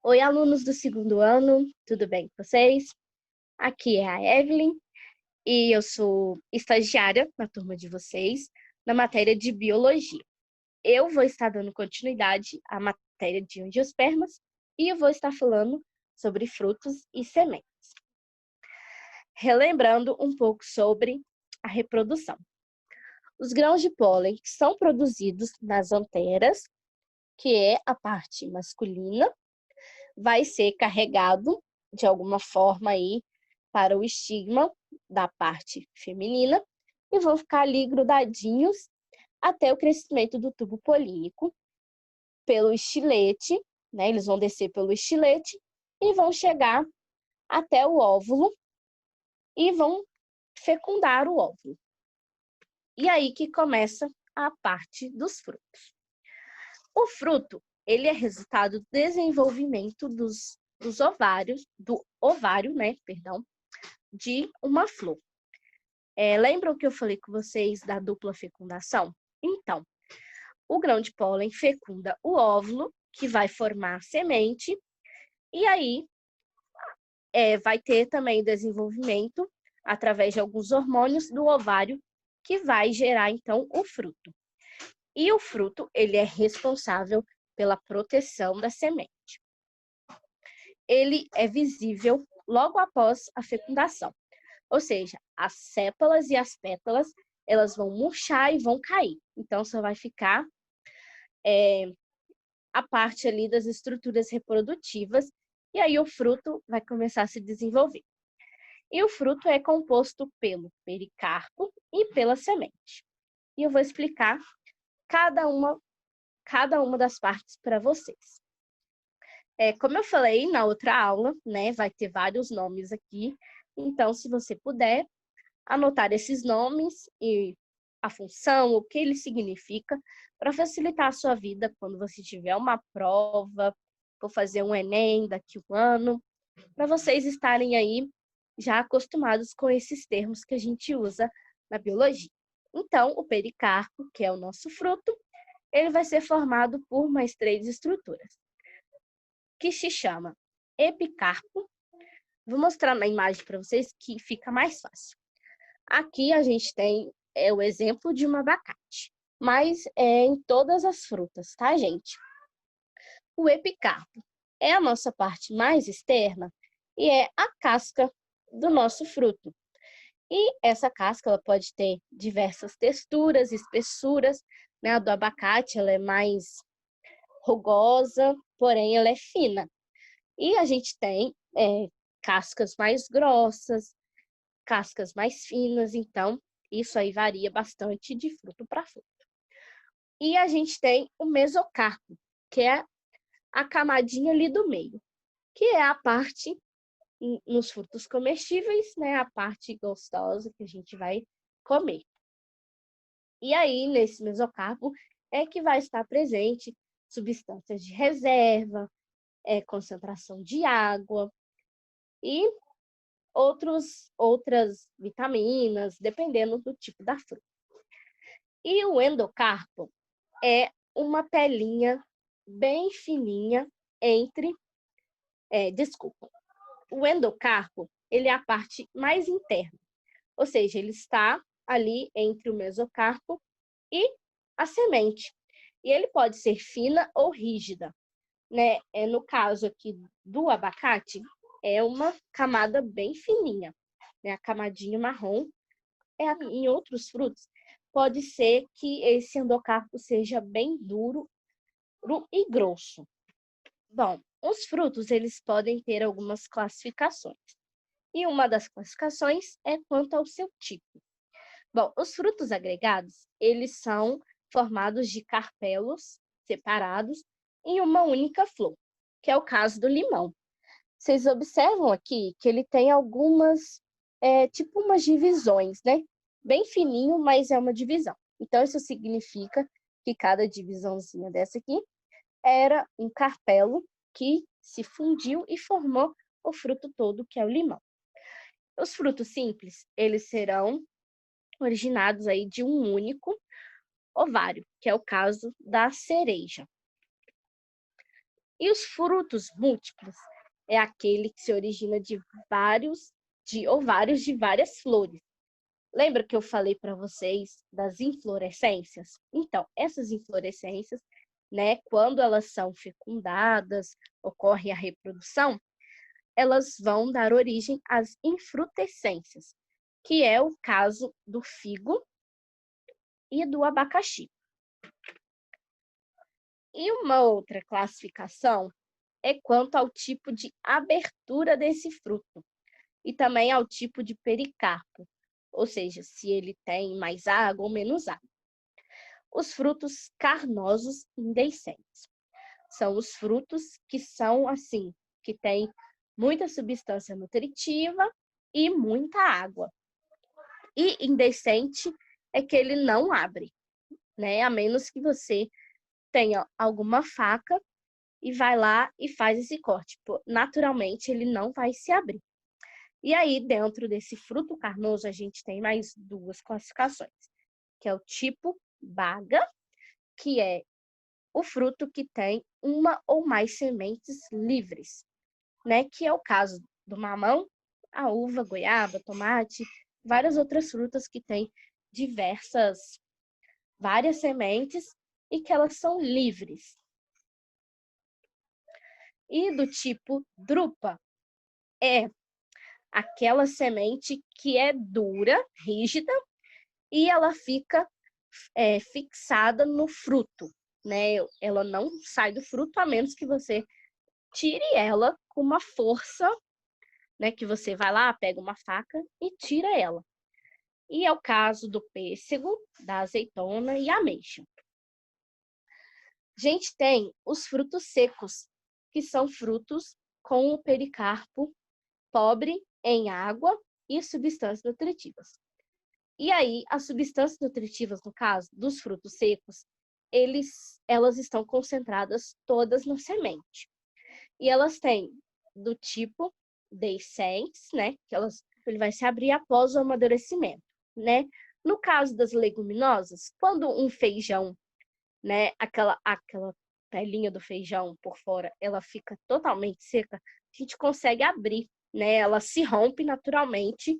Oi, alunos do segundo ano, tudo bem com vocês? Aqui é a Evelyn e eu sou estagiária na turma de vocês, na matéria de biologia. Eu vou estar dando continuidade à matéria de angiospermas e eu vou estar falando sobre frutos e sementes. Relembrando um pouco sobre a reprodução. Os grãos de pólen são produzidos nas anteras, que é a parte masculina, vai ser carregado de alguma forma aí para o estigma da parte feminina e vão ficar ali grudadinhos até o crescimento do tubo polínico pelo estilete, né? Eles vão descer pelo estilete e vão chegar até o óvulo e vão fecundar o óvulo. E aí que começa a parte dos frutos. O fruto, ele é resultado do desenvolvimento do ovário, né, de uma flor. Lembram que eu falei com vocês da dupla fecundação? Então, o grão de pólen fecunda o óvulo, que vai formar a semente, e aí vai ter também desenvolvimento através de alguns hormônios do ovário, que vai gerar, então, o fruto. E o fruto, ele é responsável pela proteção da semente. Ele é visível logo após a fecundação. Ou seja, as sépalas e as pétalas, elas vão murchar e vão cair. Então, só vai ficar a parte ali das estruturas reprodutivas e aí o fruto vai começar a se desenvolver. E o fruto é composto pelo pericarpo e pela semente. E eu vou explicar cada uma das partes para vocês. Como eu falei na outra aula, né, vai ter vários nomes aqui. Então, se você puder anotar esses nomes e a função, o que ele significa, para facilitar a sua vida quando você tiver uma prova, for fazer um Enem daqui a um ano, para vocês estarem aí já acostumados com esses termos que a gente usa na biologia. Então, o pericarpo, que é o nosso fruto, ele vai ser formado por mais 3 estruturas, que se chama epicarpo. Vou mostrar na imagem para vocês que fica mais fácil. Aqui a gente tem o exemplo de um abacate, mas é em todas as frutas, tá, gente? O epicarpo é a nossa parte mais externa e é a casca do nosso fruto. E essa casca ela pode ter diversas texturas, espessuras, né? A do abacate ela é mais rugosa, porém ela é fina. E a gente tem cascas mais grossas, cascas mais finas, então isso aí varia bastante de fruto para fruto. E a gente tem o mesocarpo, que é a camadinha ali do meio, que é a parte nos frutos comestíveis, né, a parte gostosa que a gente vai comer. E aí, nesse mesocarpo, é que vai estar presente substâncias de reserva, concentração de água e outras vitaminas, dependendo do tipo da fruta. E o endocarpo é uma pelinha bem fininha entre... desculpa. O endocarpo, ele é a parte mais interna, ou seja, ele está ali entre o mesocarpo e a semente. E ele pode ser fina ou rígida, né? No caso aqui do abacate, é uma camada bem fininha, né? A camadinha marrom. Em outros frutos, pode ser que esse endocarpo seja bem duro e grosso. Bom, os frutos, eles podem ter algumas classificações. E uma das classificações é quanto ao seu tipo. Bom, os frutos agregados, eles são formados de carpelos separados em uma única flor, que é o caso do limão. Vocês observam aqui que ele tem algumas, tipo umas divisões, né? Bem fininho, mas é uma divisão. Então, isso significa que cada divisãozinha dessa aqui era um carpelo que se fundiu e formou o fruto todo, que é o limão. Os frutos simples, eles serão originados aí de um único ovário, que é o caso da cereja. E os frutos múltiplos é aquele que se origina de ovários de várias flores. Lembra que eu falei para vocês das inflorescências? Então, essas inflorescências, né, quando elas são fecundadas, ocorre a reprodução, elas vão dar origem às infrutescências, que é o caso do figo e do abacaxi. E uma outra classificação é quanto ao tipo de abertura desse fruto e também ao tipo de pericarpo, ou seja, se ele tem mais água ou menos água. Os frutos carnosos indehiscentes são os frutos que são assim, que têm muita substância nutritiva e muita água. E indehiscente é que ele não abre, né? A menos que você tenha alguma faca e vai lá e faz esse corte. Naturalmente, ele não vai se abrir. E aí, dentro desse fruto carnoso, a gente tem mais duas classificações, que é o tipo baga, que é o fruto que tem uma ou mais sementes livres, né? Que é o caso do mamão, a uva, goiaba, tomate, várias outras frutas que têm várias sementes e que elas são livres. E do tipo drupa é aquela semente que é dura, rígida, e ela fica fixada no fruto, né? Ela não sai do fruto a menos que você tire ela com uma força, né? Que você vai lá, pega uma faca e tira ela. E é o caso do pêssego, da azeitona e ameixa. A gente tem os frutos secos, que são frutos com o pericarpo pobre em água e substâncias nutritivas. E aí, as substâncias nutritivas, no caso dos frutos secos, elas estão concentradas todas na semente. E elas têm do tipo dehiscentes, né? Ele vai se abrir após o amadurecimento, né? No caso das leguminosas, quando um feijão, né? Aquela pelinha do feijão por fora, ela fica totalmente seca, a gente consegue abrir, né? Ela se rompe naturalmente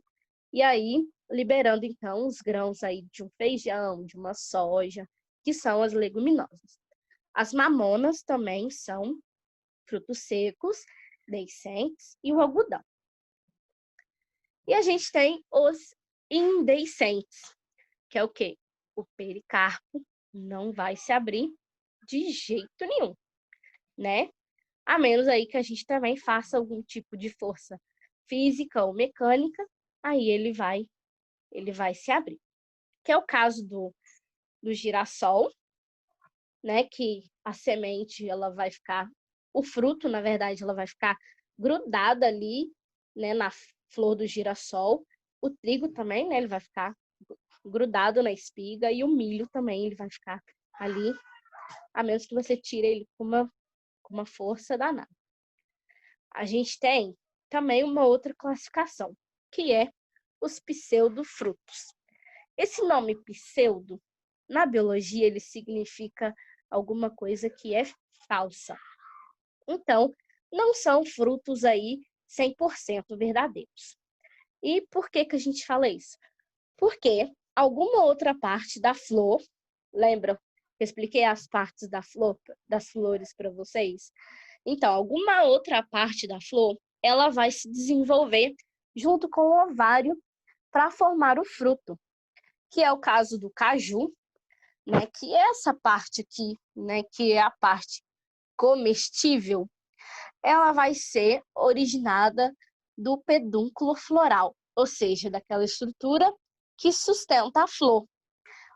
e aí liberando então os grãos aí de um feijão, de uma soja, que são as leguminosas. As mamonas também são frutos secos, dehiscentes e o algodão. E a gente tem os indehiscentes, que é o quê? O pericarpo não vai se abrir de jeito nenhum, né? A menos aí que a gente também faça algum tipo de força física ou mecânica, aí ele vai se abrir. Que é o caso do girassol, né? Que a semente, o fruto, na verdade, ela vai ficar grudada ali, né? Na flor do girassol. O trigo também, né? Ele vai ficar grudado na espiga e o milho também, ele vai ficar ali, a menos que você tire ele com uma força danada. A gente tem também uma outra classificação, que é os pseudofrutos. Esse nome pseudo, na biologia, ele significa alguma coisa que é falsa. Então, não são frutos aí 100% verdadeiros. E por que a gente fala isso? Porque alguma outra parte da flor, lembra que eu expliquei as partes das flores para vocês? Então, alguma outra parte da flor, ela vai se desenvolver junto com o ovário para formar o fruto, que é o caso do caju, né? Que é essa parte aqui, né? Que é a parte comestível, ela vai ser originada do pedúnculo floral, ou seja, daquela estrutura que sustenta a flor.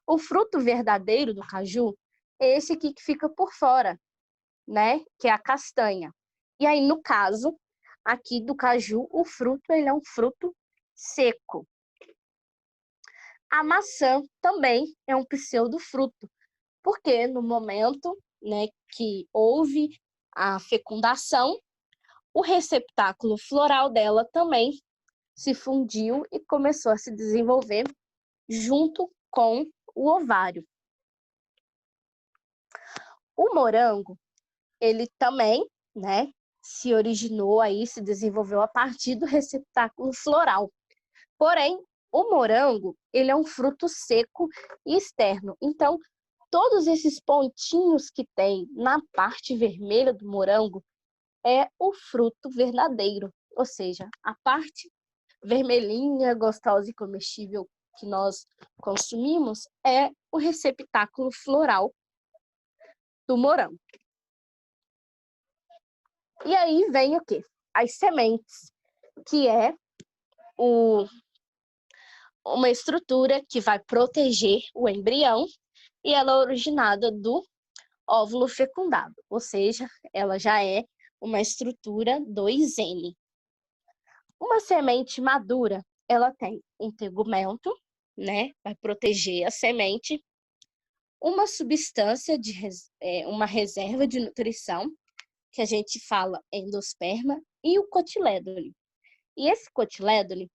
O fruto verdadeiro do caju é esse aqui que fica por fora, né? Que é a castanha. E aí, no caso aqui do caju, o fruto ele é um fruto seco. A maçã também é um pseudofruto, porque no momento, né, que houve a fecundação, o receptáculo floral dela também se fundiu e começou a se desenvolver junto com o ovário. O morango, ele também né, se originou aí, se desenvolveu a partir do receptáculo floral. Porém, o morango, ele é um fruto seco e externo. Então, todos esses pontinhos que tem na parte vermelha do morango é o fruto verdadeiro, ou seja, a parte vermelhinha, gostosa e comestível que nós consumimos é o receptáculo floral do morango. E aí vem o quê? As sementes, que é uma estrutura que vai proteger o embrião e ela é originada do óvulo fecundado, ou seja, ela já é uma estrutura 2N. Uma semente madura, ela tem um tegumento, né? Vai proteger a semente, uma substância uma reserva de nutrição, que a gente fala endosperma, e o cotilédone. E esse cotilédone,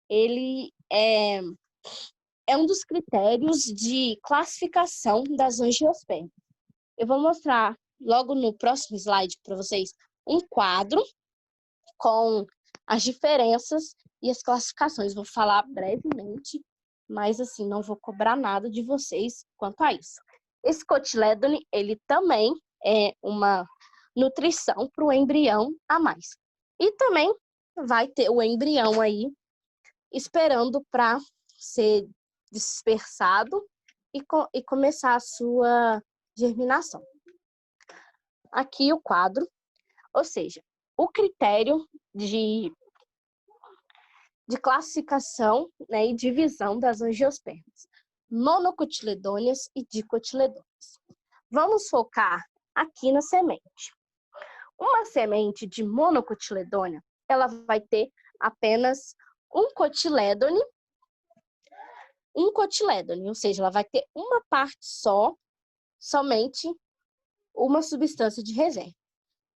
ele é um dos critérios de classificação das angiospermas. Eu vou mostrar logo no próximo slide para vocês um quadro com as diferenças e as classificações. Vou falar brevemente, mas assim, não vou cobrar nada de vocês quanto a isso. Esse cotilédone, ele também é uma nutrição para o embrião a mais. E também vai ter o embrião aí esperando para ser dispersado e começar a sua germinação. Aqui o quadro, ou seja, o critério de classificação, né, e divisão das angiospermas, monocotiledôneas e dicotiledôneas. Vamos focar aqui na semente. Uma semente de monocotiledônea, ela vai ter apenas um cotilédone, ou seja, ela vai ter uma parte só, somente uma substância de reserva.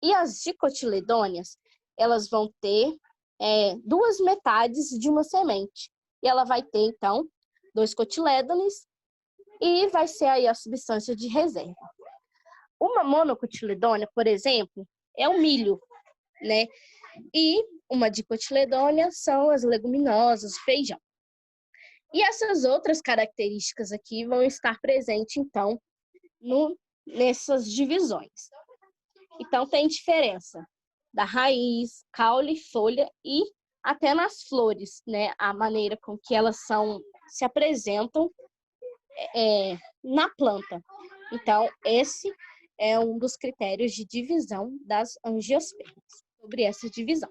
E as dicotiledôneas, elas vão ter duas metades de uma semente. E ela vai ter, então, 2 cotilédones e vai ser aí a substância de reserva. Uma monocotiledônea, por exemplo, é o milho, né? E uma dicotiledônea são as leguminosas, feijão. E essas outras características aqui vão estar presentes, então, nessas divisões. Então, tem diferença da raiz, caule, folha e até nas flores, né? A maneira com que elas se apresentam na planta. Então, esse é um dos critérios de divisão das angiospermas, sobre essa divisão.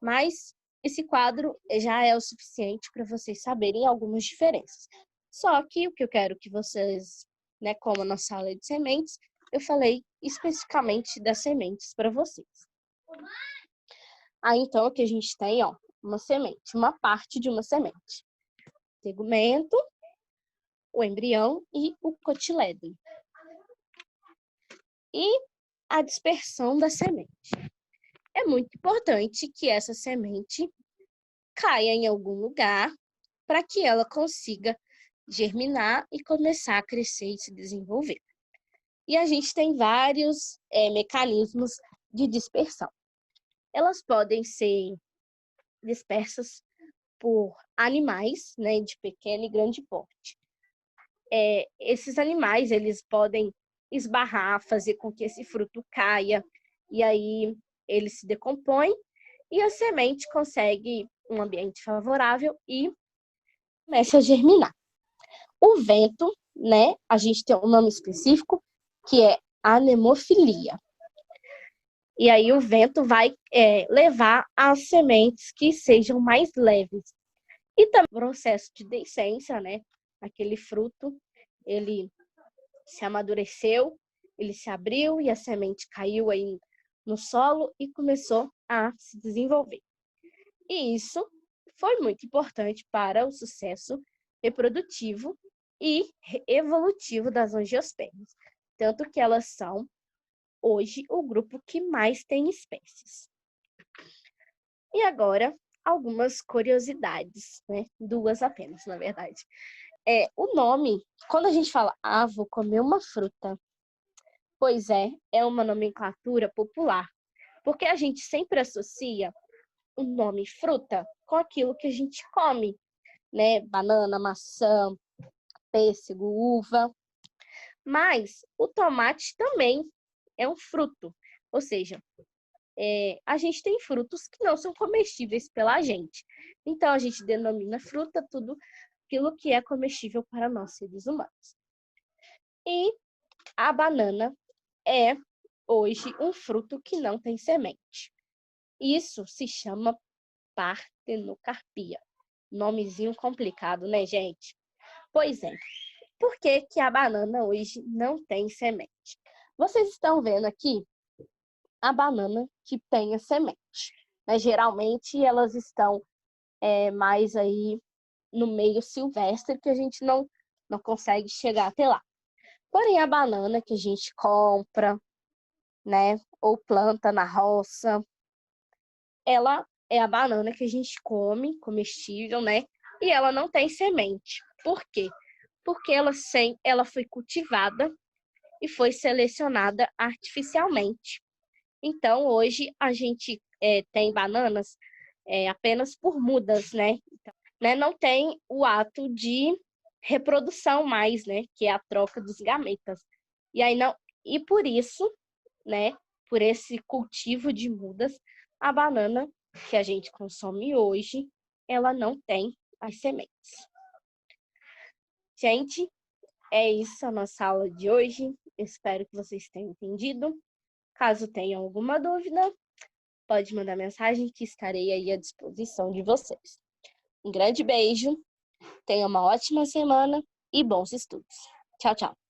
Mas esse quadro já é o suficiente para vocês saberem algumas diferenças. Só que o que eu quero que vocês, né, como na sala de sementes, eu falei especificamente das sementes para vocês. Aí, então, aqui a gente tem, ó, uma semente, uma parte de uma semente. Tegumento, o embrião e o cotilédone. E a dispersão da semente. É muito importante que essa semente caia em algum lugar para que ela consiga germinar e começar a crescer e se desenvolver. E a gente tem vários mecanismos de dispersão. Elas podem ser dispersas por animais, né, de pequeno e grande porte. Esses animais, eles podem esbarrar, fazer com que esse fruto caia, e aí ele se decompõe, e a semente consegue um ambiente favorável e começa a germinar. O vento, né, a gente tem um nome específico, que é anemofilia. E aí o vento vai levar as sementes que sejam mais leves. E também o processo de deiscência, né? Aquele fruto, ele se amadureceu, ele se abriu e a semente caiu aí no solo e começou a se desenvolver. E isso foi muito importante para o sucesso reprodutivo e evolutivo das angiospermas. Tanto que elas são hoje o grupo que mais tem espécies. E agora, algumas curiosidades, né? 2 apenas, na verdade. O nome, quando a gente fala, vou comer uma fruta, pois é uma nomenclatura popular, Porque a gente sempre associa o nome fruta com aquilo que a gente come, né? Banana, maçã, pêssego, uva. Mas o tomate também é um fruto. Ou seja, a gente tem frutos que não são comestíveis pela gente. Então, a gente denomina fruta tudo aquilo que é comestível para nós, seres humanos. E a banana é, hoje, um fruto que não tem semente. Isso se chama partenocarpia. Nomezinho complicado, né, gente? Pois é. Por que que a banana hoje não tem semente? Vocês estão vendo aqui a banana que tem a semente, né? Geralmente elas estão mais aí no meio silvestre que a gente não consegue chegar até lá. Porém, a banana que a gente compra, né, ou planta na roça, ela é a banana que a gente come, comestível, né? E ela não tem semente. Por quê? Porque ela foi cultivada e foi selecionada artificialmente. Então, hoje a gente tem bananas apenas por mudas, né? Então, né? Não tem o ato de reprodução mais, né? Que é a troca dos gametas. E aí não, e por isso, né? Por esse cultivo de mudas, a banana que a gente consome hoje, ela não tem as sementes. Gente, é isso a nossa aula de hoje. Espero que vocês tenham entendido. Caso tenham alguma dúvida, pode mandar mensagem que estarei aí à disposição de vocês. Um grande beijo, tenha uma ótima semana e bons estudos. Tchau, tchau.